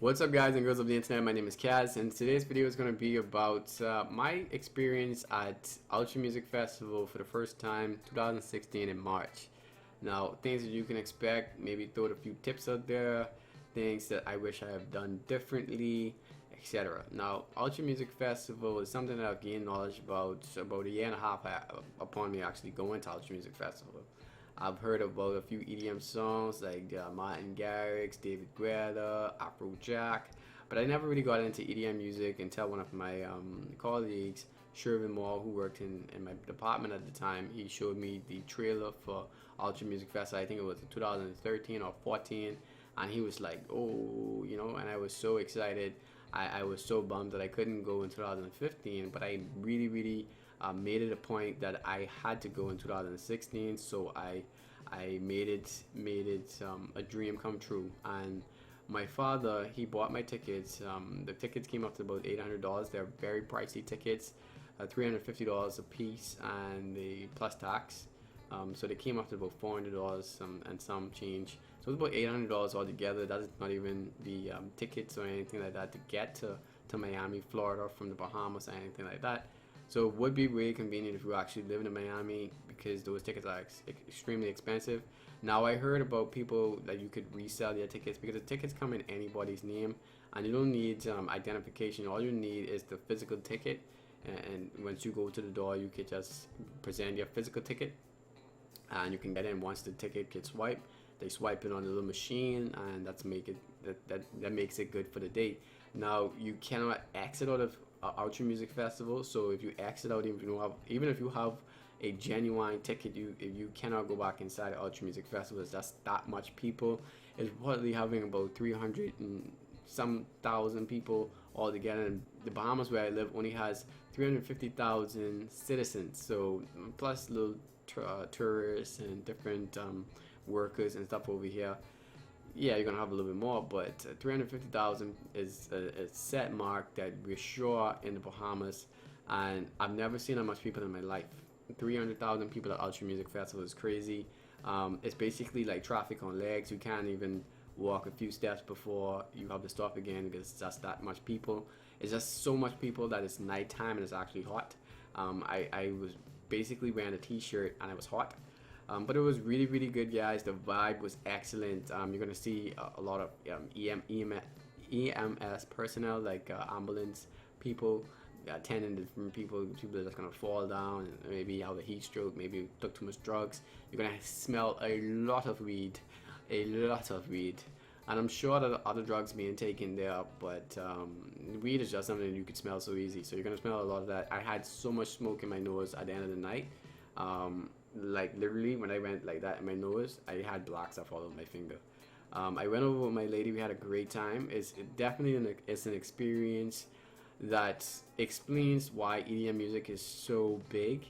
What's up, guys and girls of the internet? My name is Kaz, and today's video is going to be about my experience at Ultra Music Festival for the first time 2016 in March. Now, things that you can expect, maybe throw a few tips out there, things that I wish I have done differently, etc. Now, Ultra Music Festival is something that I've gained knowledge about a year and a half upon me actually going to Ultra Music Festival. I've heard about a few EDM songs like Martin Garrix, David Guetta, Afrojack, but I never really got into EDM music until one of my colleagues, Shervin Moore, who worked in my department at the time. He showed me the trailer for Ultra Music Fest. I think it was 2013 or 14, and he was like, oh, you know, and I was so excited. I was so bummed that I couldn't go in 2015, but I really made it a point that I had to go in 2016, so I made it a dream come true. And my father, he bought my tickets. The tickets came up to about $800. They're very pricey tickets, $350 a piece, and the plus tax. So they came up to about $400 and some change. So it's about $800 altogether. That's not even the tickets or anything like that to get to Miami, Florida from the Bahamas or anything like that. So it would be really convenient if you actually live in Miami, because those tickets are extremely expensive. Now, I heard about people that you could resell their tickets, because the tickets come in anybody's name and you don't need identification. All you need is the physical ticket, and once you go to the door, you could just present your physical ticket and you can get in. Once the ticket gets swiped, they swipe it on the little machine, and that makes it good for the date. Now, you cannot exit out of Ultra Music Festival, so if you exit out, even if you have a genuine ticket, you cannot go back inside the Ultra Music Festival. It's just that much people. It's probably having about 300 and some thousand people all together, and the Bahamas, where I live, only has 350,000 citizens, so plus little tourists and different workers and stuff over here. Yeah, you're gonna have a little bit more, but 350,000 is a set mark that we're sure in the Bahamas, and I've never seen that much people in my life. 300,000 people at Ultra Music Festival is crazy. It's basically like traffic on legs. You can't even walk a few steps before you have to stop again, because it's just that much people. It's just so much people that it's nighttime and it's actually hot. I was basically wearing a t-shirt and it was hot. But it was really good, guys. The vibe was excellent. You're gonna see a lot of EMS personnel, like ambulance people, attending different people that are just gonna fall down and maybe have a heat stroke, maybe took too much drugs. You're gonna smell a lot of weed, and I'm sure that other drugs being taken there, but weed is just something you could smell so easy. So you're gonna smell a lot of that. I had so much smoke in my nose at the end of the night. Like literally, when I went like that in my nose, I had black stuff all over my finger. I went over with my lady. We had a great time. It's definitely it's an experience that explains why EDM music is so big.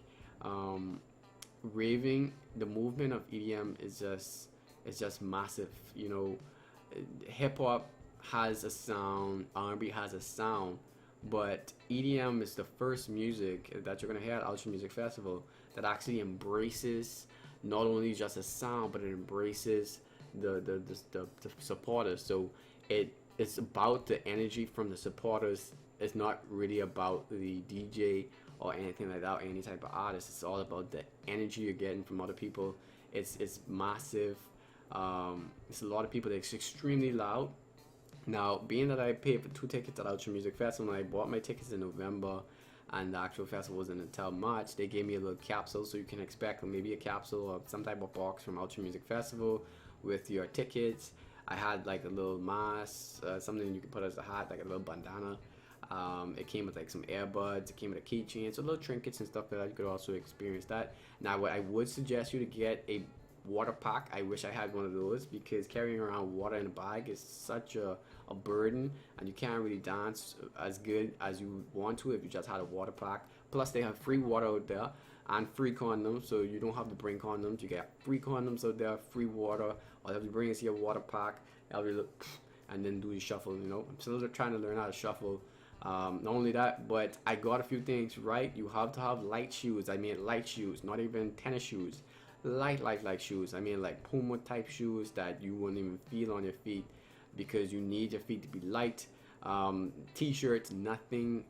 Raving, the movement of EDM is just massive. You know, hip hop has a sound, R&B has a sound, but EDM is the first music that you're gonna hear at Ultra Music Festival that actually embraces not only just a sound, but it embraces the supporters. So it's about the energy from the supporters. It's not really about the DJ or anything like that, or any type of artist. It's all about the energy you're getting from other people. It's massive. It's a lot of people. It's extremely loud. Now, being that I paid for 2 tickets at Ultra Music Festival, and I bought my tickets in November, and the actual festival wasn't until March, they gave me a little capsule, so you can expect maybe a capsule or some type of box from Ultra Music Festival with your tickets. I had like a little mask, something you could put as a hat, like a little bandana. It came with like some earbuds, it came with a keychain, so little trinkets and stuff like that. You could also experience that. Now, what I would suggest you to get a water pack. I wish I had one of those, because carrying around water in a bag is such a burden, and you can't really dance as good as you want to if you just had a water pack. Plus, they have free water out there and free condoms, so you don't have to bring condoms. You get free condoms out there, free water. All you have to bring is your water pack, and then do your shuffle. You know, I'm still trying to learn how to shuffle. Not only that, but I got a few things right. You have to have light shoes. I mean light shoes, not even tennis shoes. Light shoes. I mean like Puma type shoes that you wouldn't even feel on your feet. because you need your feet to be light. T-shirts, nothing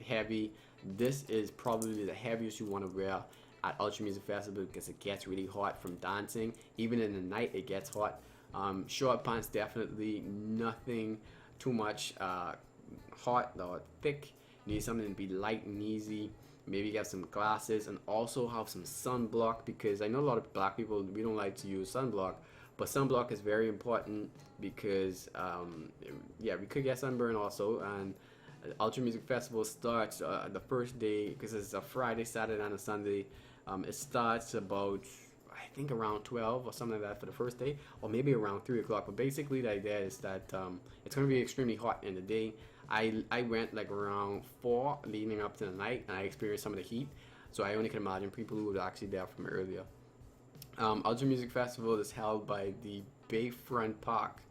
heavy. This is probably the heaviest you want to wear at Ultra Music Festival because it gets really hot from dancing. Even in the night, it gets hot. Short pants, definitely nothing too much hot or thick. You need something to be light and easy. Maybe get some glasses and also have some sunblock, because I know a lot of black people, we don't like to use sunblock, but sunblock is very important because yeah, we could get sunburn also. And Ultra Music Festival starts the first day, because it's a Friday, Saturday, and a Sunday. It starts about, I think, around 12 or something like that for the first day, or maybe around 3 o'clock. But basically the idea is that it's going to be extremely hot in the day. I went like around 4 leading up to the night, and I experienced some of the heat, so I only can imagine people who were actually there from earlier. Ultra Music Festival is held by the Bayfront Park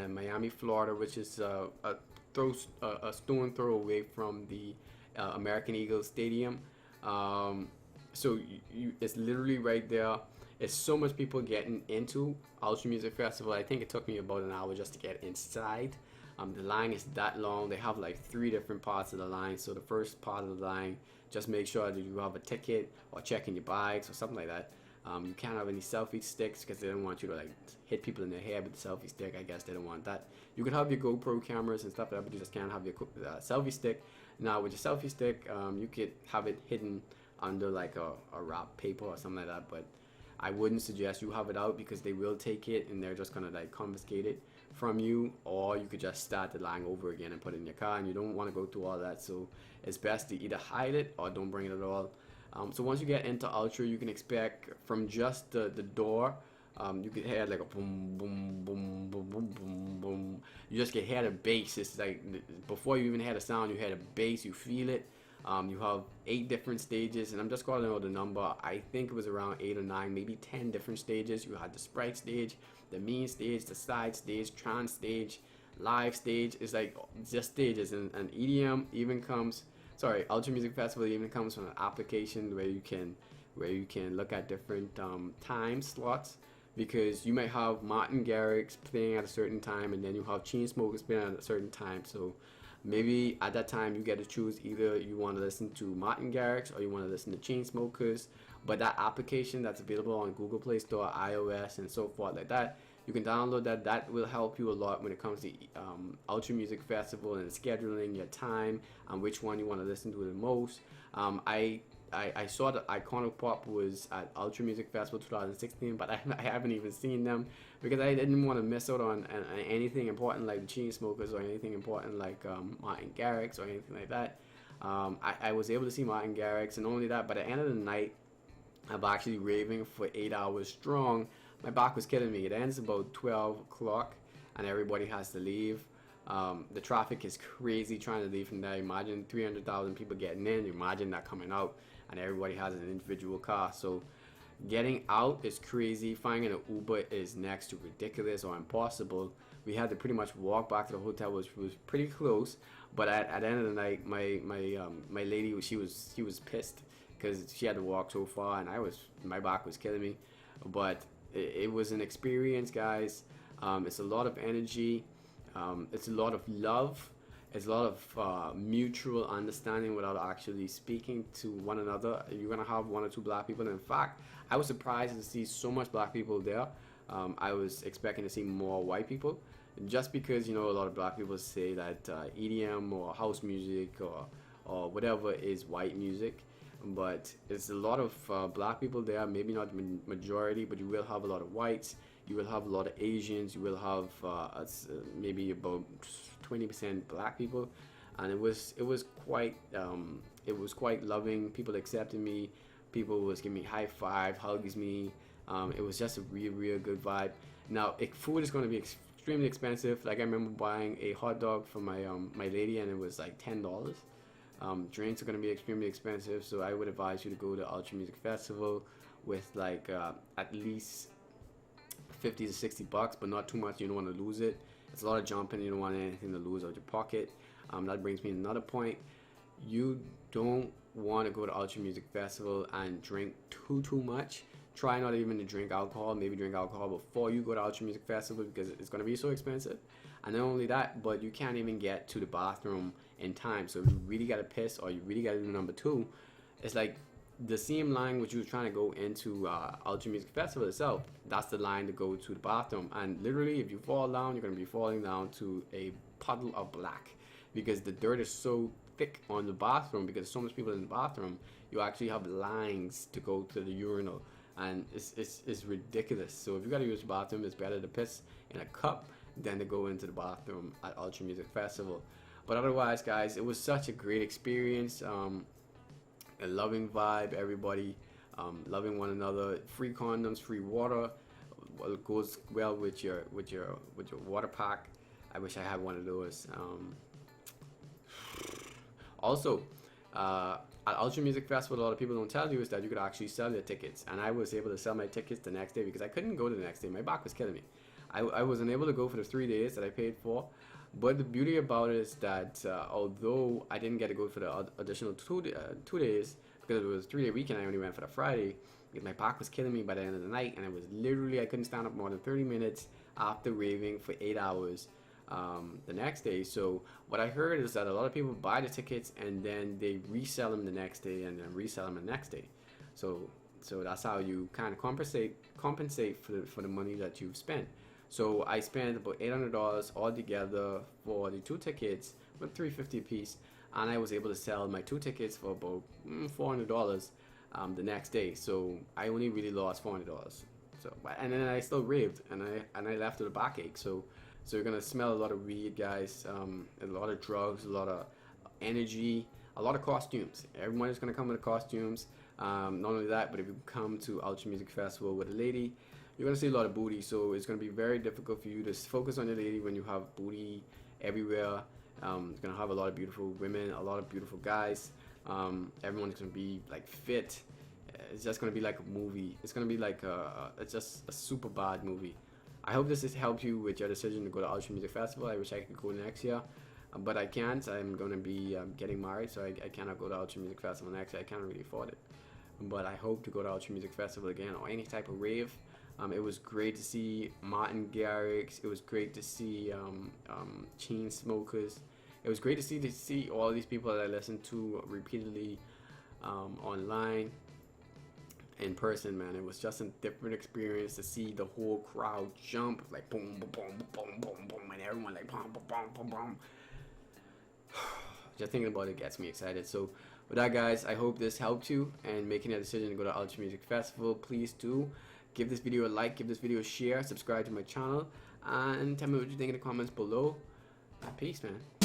in Miami, Florida, which is a stone throw away from the American Eagle Stadium. So it's literally right there. It's so much people getting into Ultra Music Festival. I think it took me about an hour just to get inside. The line is that long. They have like 3 different parts of the line. So the first part of the line, just make sure that you have a ticket or check in your bags or something like that. You can't have any selfie sticks because they don't want you to like hit people in the head with the selfie stick. I guess they don't want that. You can have your GoPro cameras and stuff like that, but you just can't have your selfie stick. Now with your selfie stick, you could have it hidden under like a wrap paper or something like that, but I wouldn't suggest you have it out because they will take it and they're just gonna like confiscate it from you. Or you could just start the line over again and put it in your car, and you don't want to go through all that. So it's best to either hide it or don't bring it at all. So once you get into Ultra, you can expect from just the door, you could hear like a boom, boom, boom, boom, boom, boom, boom. You just get hear the bass. It's like before you even hear the sound, you hear the bass, you feel it. You have 8 different stages, and I'm just calling out the number. I think it was around 8 or 9, maybe 10 different stages. You had the Sprite stage, the main stage, the side stage, trance stage, live stage. It's like just stages, and EDM even comes. Sorry, Ultra Music Festival even comes from an application where you can look at different time slots, because you might have Martin Garrix playing at a certain time, and then you have Chainsmokers playing at a certain time. So maybe at that time you get to choose either you want to listen to Martin Garrix or you want to listen to Chainsmokers. But that application that's available on Google Play Store, iOS, and so forth like that, you can download that. That will help you a lot when it comes to Ultra Music Festival and scheduling your time and which one you want to listen to the most. I saw that Iconic Pop was at Ultra Music Festival 2016, but I haven't even seen them because I didn't want to miss out on anything important like the Chainsmokers or anything important like Martin Garrix or anything like that. I was able to see Martin Garrix, and only that, by the end of the night, I'm actually raving for 8 hours strong. My back was killing me. It ends about 12 o'clock, and everybody has to leave. The traffic is crazy trying to leave from there. Imagine 300,000 people getting in. Imagine that coming out, and everybody has an individual car. So getting out is crazy. Finding an Uber is next to ridiculous or impossible. We had to pretty much walk back to the hotel, which was pretty close. But at the end of the night, my lady, she was pissed because she had to walk so far, and my back was killing me. But it was an experience, guys. It's a lot of energy. It's a lot of love. It's a lot of mutual understanding without actually speaking to one another. You're gonna have 1 or 2 black people. In fact, I was surprised to see so much black people there. I was expecting to see more white people, just because a lot of black people say that EDM or house music or whatever is white music. But it's a lot of black people there, maybe not the majority, but you will have a lot of whites, you will have a lot of Asians, you will have maybe about 20% black people, and it was quite loving. People accepted me, people was giving me high five, hugs me. It was just a real good vibe. Now, food is going to be extremely expensive. Like I remember buying a hot dog for my lady, and it was like $10. Drinks are going to be extremely expensive, so I would advise you to go to Ultra Music Festival with like at least 50 to 60 bucks, but not too much. You don't want to lose it. It's a lot of jumping. You don't want anything to lose out your pocket. That brings me to another point. You don't want to go to Ultra Music Festival and drink too much. Try not even to drink alcohol. Maybe drink alcohol before you go to Ultra Music Festival because it's going to be so expensive. And not only that, but you can't even get to the bathroom in time. So if you really gotta piss or you really gotta do number two, it's like the same line which you were trying to go into Ultra Music Festival itself. That's the line to go to the bathroom. And literally, if you fall down, you're gonna be falling down to a puddle of black, because the dirt is so thick on the bathroom, because so much people in the bathroom. You actually have lines to go to the urinal, and it's ridiculous. So if you gotta use the bathroom, it's better to piss in a cup than to go into the bathroom at Ultra Music Festival. But otherwise, guys, it was such a great experience. A loving vibe, everybody loving one another. Free condoms, free water. Well, it goes well with your water pack. I wish I had one of those. Also, at Ultra Music Festival, a lot of people don't tell you is that you could actually sell your tickets, and I was able to sell my tickets the next day because I couldn't go the next day. My back was killing me. I wasn't able to go for the 3 days that I paid for. But the beauty about it is that although I didn't get to go for the additional 2 days, because it was a 3-day weekend, I only went for the Friday, because my back was killing me by the end of the night, and it was literally, I couldn't stand up more than 30 minutes after raving for 8 hours the next day. So what I heard is that a lot of people buy the tickets and then they resell them the next day and then resell them the next day. So that's how you kind of compensate for the money that you've spent. So I spent about $800 altogether for the 2 tickets, with $350 a piece, and I was able to sell my 2 tickets for about $400 the next day. So I only really lost $400. So, and then I still raved, and I left with a backache. So you're gonna smell a lot of weed, guys, a lot of drugs, a lot of energy, a lot of costumes. Everyone is gonna come with costumes. Not only that, but if you come to Ultra Music Festival with a lady, you're gonna see a lot of booty. So it's gonna be very difficult for you to focus on your lady when you have booty everywhere. It's gonna have a lot of beautiful women, a lot of beautiful guys. Everyone's gonna be like fit. It's just gonna be like a movie. It's gonna be like it's just a super bad movie. I hope this has helped you with your decision to go to Ultra Music Festival. I wish I could go next year, but I can't. I'm gonna be getting married, so I cannot go to Ultra Music Festival next year. I can't really afford it. But I hope to go to Ultra Music Festival again, or any type of rave. It was great to see Martin Garrix. It was great to see Chain Smokers. It was great to see all these people that I listened to repeatedly online. In person, man, it was just a different experience to see the whole crowd jump, like boom, boom, boom, boom, boom, boom, and everyone like boom, boom, boom, boom, boom. Just thinking about it gets me excited. So with that, guys, I hope this helped you and making a decision to go to Ultra Music Festival. Please do give this video a like, give this video a share, subscribe to my channel, and tell me what you think in the comments below. Peace, man.